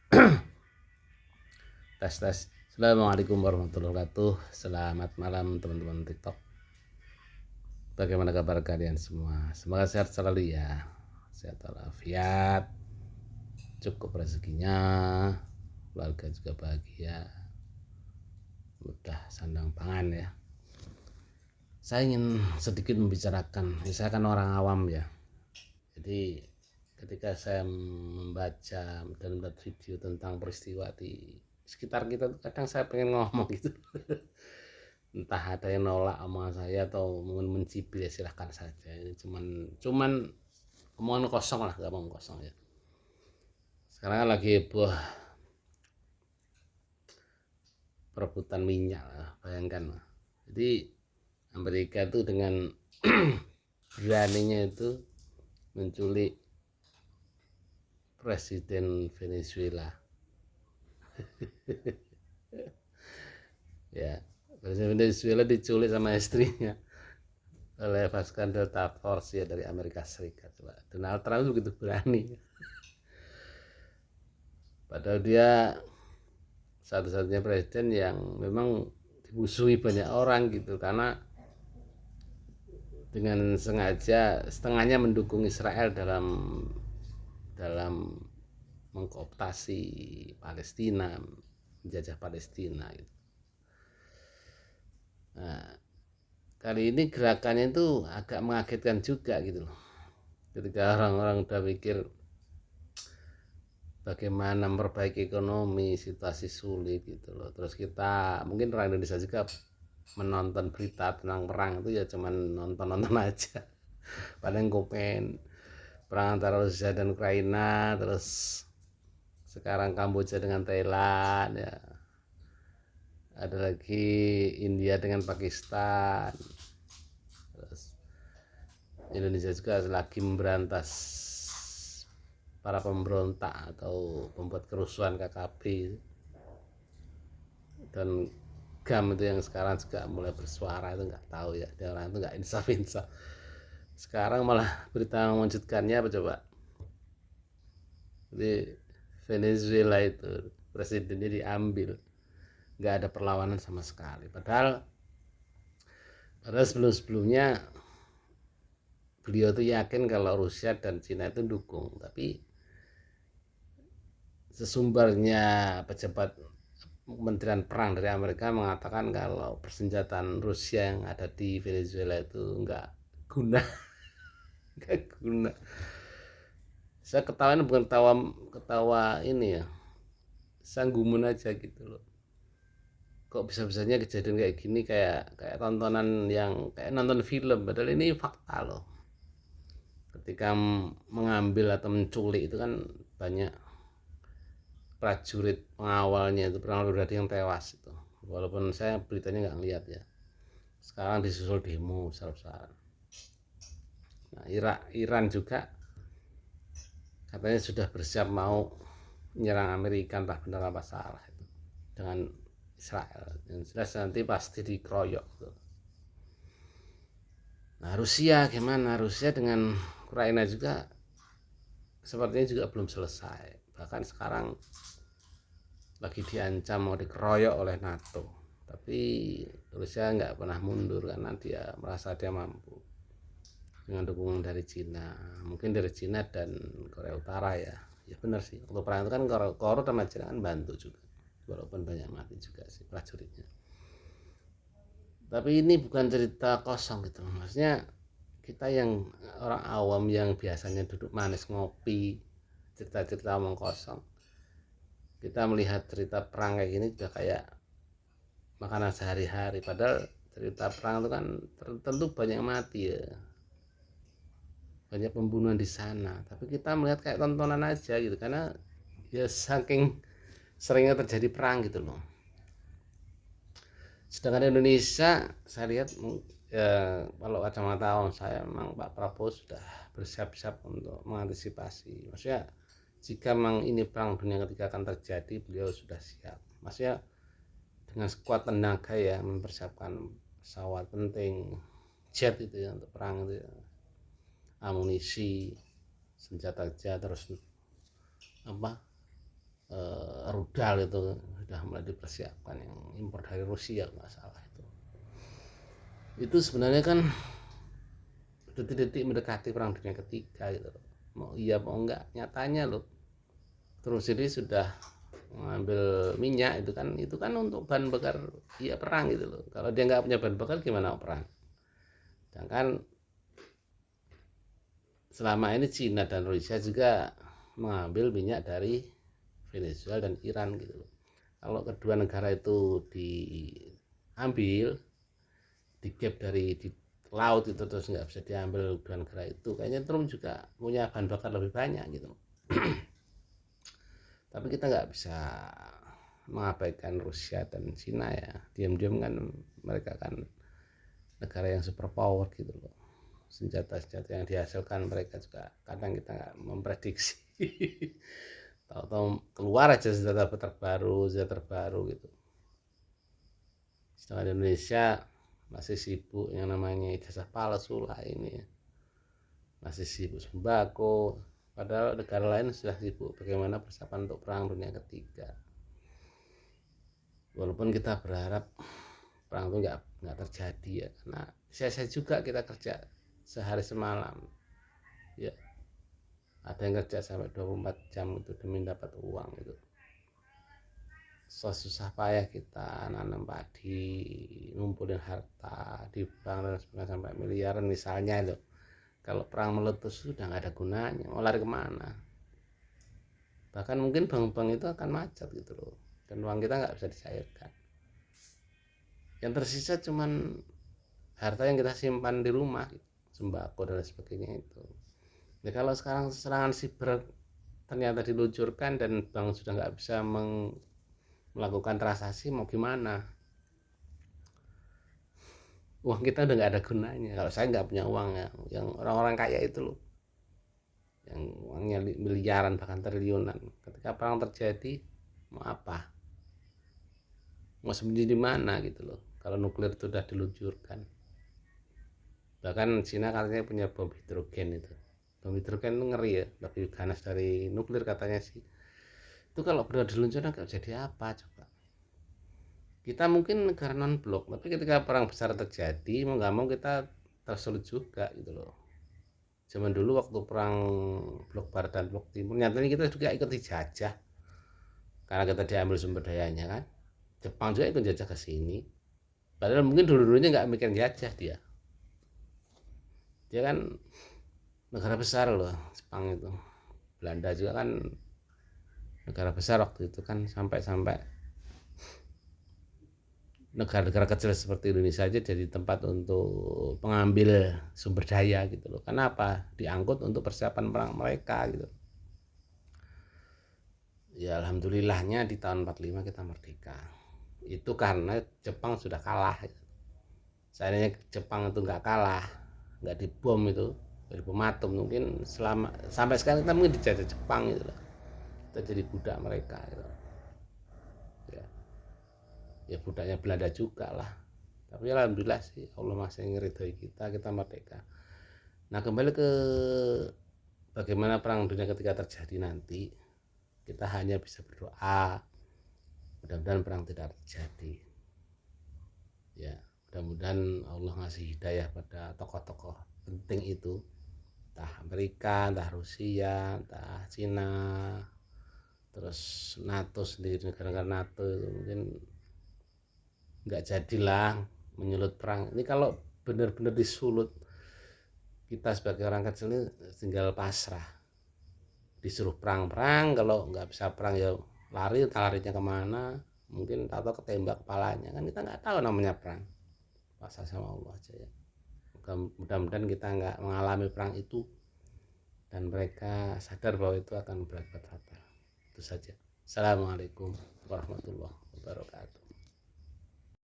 Tes tes. Assalamualaikum warahmatullahi wabarakatuh. Selamat malam teman-teman TikTok. Bagaimana kabar kalian semua? Semoga sehat selalu ya. Sehat walafiat, cukup rezekinya, keluarga juga bahagia, mudah sandang pangan ya. Saya ingin sedikit membicarakan, saya kan orang awam ya. Jadi ketika saya membaca dan melihat video tentang peristiwa di sekitar kita, kadang saya pengen ngomong gitu. Entah ada yang nolak omongan saya atau mungkin mencibir, ya silahkan saja. Ini cuman omongan kosong lah, gak omong kosong ya. Sekarang kan lagi heboh perebutan minyak lah, bayangkan lah. Jadi Amerika itu dengan beraninya itu menculik presiden Venezuela. Ya, presiden Venezuela diculik sama istrinya oleh pasukan Delta Force ya dari Amerika Serikat. Coba Donald Trump begitu berani, padahal dia satu-satunya presiden yang memang dimusuhi banyak orang gitu, karena dengan sengaja setengahnya mendukung Israel dalam mengkooptasi Palestina, menjajah Palestina gitu. Nah, kali ini gerakannya itu agak mengagetkan juga gitu loh. Ketika orang-orang udah mikir bagaimana memperbaiki ekonomi, situasi sulit gitu loh. Terus kita mungkin orang Indonesia juga menonton berita tentang perang itu ya cuman nonton-nonton aja. Paling komen perang antara Rusia dan Ukraina, terus sekarang Kamboja dengan Thailand ya. Ada lagi India dengan Pakistan. Terus Indonesia juga lagi memberantas para pemberontak atau pembuat kerusuhan KKB, dan GAM itu yang sekarang juga mulai bersuara. Itu nggak tahu ya, dia orang itu nggak insaf-insaf. Sekarang malah berita mengejutkannya apa coba, di Venezuela itu presidennya diambil, nggak ada perlawanan sama sekali. Padahal sebelum-sebelumnya beliau tuh yakin kalau Rusia dan Cina itu dukung, tapi sesumbarnya pejabat Kementerian Perang dari Amerika mengatakan kalau persenjataan Rusia yang ada di Venezuela itu nggak guna. Nggak guna. Saya ketawa ini bukan ketawa ini ya, sanggumun aja gitu loh. Kok bisa-bisanya kejadian kayak gini, kayak tontonan yang kayak nonton film, padahal ini fakta loh. Ketika mengambil atau menculik itu kan banyak prajurit pengawalnya, itu prajurit yang tewas itu. Walaupun saya beritanya nggak ngeliat ya. Sekarang disusul demo besar-besaran. Nah, Iran juga katanya sudah bersiap mau menyerang Amerika, entah benar apa salah itu dengan Israel. Yang jelas nanti pasti dikeroyok gitu. Nah, Rusia gimana? Rusia dengan Ukraina juga sepertinya juga belum selesai. Bahkan sekarang lagi diancam mau dikeroyok oleh NATO. Tapi Rusia nggak pernah mundur karena dia merasa dia mampu dengan dukungan dari Cina. Mungkin dari Cina dan Korea Utara ya. Ya benar sih. Untuk perang itu kan Korea sama Cina kan bantu juga. Walaupun banyak mati juga sih prajuritnya. Tapi ini bukan cerita kosong gitu. Maksudnya kita yang orang awam yang biasanya duduk manis ngopi, cerita-cerita omong kosong, kita melihat cerita perang kayak gini juga kayak makanan sehari-hari. Padahal cerita perang itu kan tentu banyak mati ya, banyak pembunuhan di sana, tapi kita melihat kayak tontonan aja gitu, karena ya saking seringnya terjadi perang gitu loh. Sedangkan Indonesia saya lihat ya, kalau kacamata saya memang Pak Prabowo sudah bersiap-siap untuk mengantisipasi. Maksudnya jika memang ini perang dunia ketiga akan terjadi, beliau sudah siap. Maksudnya dengan sekuat tenaga ya, mempersiapkan pesawat penting, jet itu ya untuk perang itu ya, amunisi, senjata aja, terus apa rudal itu sudah mulai dipersiapkan, yang impor dari Rusia nggak salah itu sebenarnya kan detik-detik mendekati perang dunia ketiga gitu loh. Mau iya mau enggak, nyatanya loh terus ini sudah mengambil minyak itu kan untuk bahan bakar iya perang gitu loh. Kalau dia nggak punya bahan bakar gimana perang? Sedangkan selama ini Cina dan Rusia juga mengambil minyak dari Venezuela dan Iran gitu loh. Kalau kedua negara itu diambil, di gap dari di laut itu terus nggak bisa diambil dua negara itu, kayaknya Trump juga punya bahan bakar lebih banyak gitu. Tapi kita nggak bisa mengabaikan Rusia dan Cina ya, diam-diam kan mereka kan negara yang super power gitu loh. Senjata-senjata yang dihasilkan mereka juga kadang kita nggak memprediksi. Tahu-tahu keluar aja senjata terbaru gitu. Sedangkan Indonesia masih sibuk yang namanya ijazah palsu lah ini, masih sibuk sembako, padahal negara lain sudah sibuk bagaimana persiapan untuk perang dunia ketiga. Walaupun kita berharap perang itu nggak terjadi ya, karena saya juga kita kerja sehari semalam ya, ada yang kerja sampai 24 jam itu demi dapat uang itu. Susah payah kita nanam padi, ngumpulin harta di bank dan sebagainya sampai miliaran misalnya loh. Kalau perang meletus sudah nggak ada gunanya, mau lari kemana? Bahkan mungkin bank-bank itu akan macet gitu loh, dan uang kita nggak bisa dicairkan. Yang tersisa cuman harta yang kita simpan di rumah, sembako dan sebagainya itu. Nah, kalau sekarang serangan siber ternyata diluncurkan dan bank sudah nggak bisa melakukan transaksi, mau gimana? Uang kita udah nggak ada gunanya. Kalau saya nggak punya uang ya, yang orang-orang kaya itu loh, yang uangnya miliaran bahkan triliunan, ketika perang terjadi mau apa? Mau sembunyi di mana gitu loh? Kalau nuklir itu udah diluncurkan. Bahkan Cina katanya punya bom hidrogen itu. Bom hidrogen itu ngeri ya, lebih ganas dari nuklir katanya sih. Itu kalau benar diluncurkan nggak jadi apa coba? Kita mungkin negara non blok, tapi ketika perang besar terjadi mau nggak mau kita tersulut juga gitu loh. Zaman dulu waktu perang blok barat dan blok timur, nyatanya kita juga ikut dijajah karena kita diambil sumber dayanya kan. Jepang juga ikut jajah ke sini, padahal mungkin dulu-dulunya nggak mikir jajah dia kan negara besar loh. Jepang itu, Belanda juga kan negara besar waktu itu kan, sampai negara-negara kecil seperti Indonesia aja jadi tempat untuk pengambil sumber daya gitu loh. Kenapa? Diangkut untuk persiapan perang mereka gitu. Ya alhamdulillahnya di tahun 45 kita merdeka. Itu karena Jepang sudah kalah. Seandainya Jepang itu nggak kalah, nggak dibom itu, dibom atom, mungkin sampai sekarang kita mungkin dijajah Jepang gitu loh. Kita jadi budak mereka gitu. Ya budaknya Belanda juga lah. Tapi alhamdulillah sih Allah masih ngeridhoi kita merdeka. Nah, kembali ke bagaimana perang dunia ketiga terjadi nanti, kita hanya bisa berdoa mudah-mudahan perang tidak terjadi ya. Mudah-mudahan Allah ngasih hidayah pada tokoh-tokoh penting itu, entah Amerika, entah Rusia, entah Cina, terus NATO sendiri, negara-negara NATO itu mungkin nggak jadilah menyulut perang ini. Kalau benar-benar disulut, kita sebagai orang kecil ini tinggal pasrah, disuruh perang-perang, kalau nggak bisa perang ya larinya kemana, mungkin atau ketembak kepalanya kan, kita nggak tahu namanya perang. Pasrah sama Allah aja ya. Mudah-mudahan kita nggak mengalami perang itu dan mereka sadar bahwa itu akan berakibat fatal. Itu saja. Assalamualaikum warahmatullahi wabarakatuh.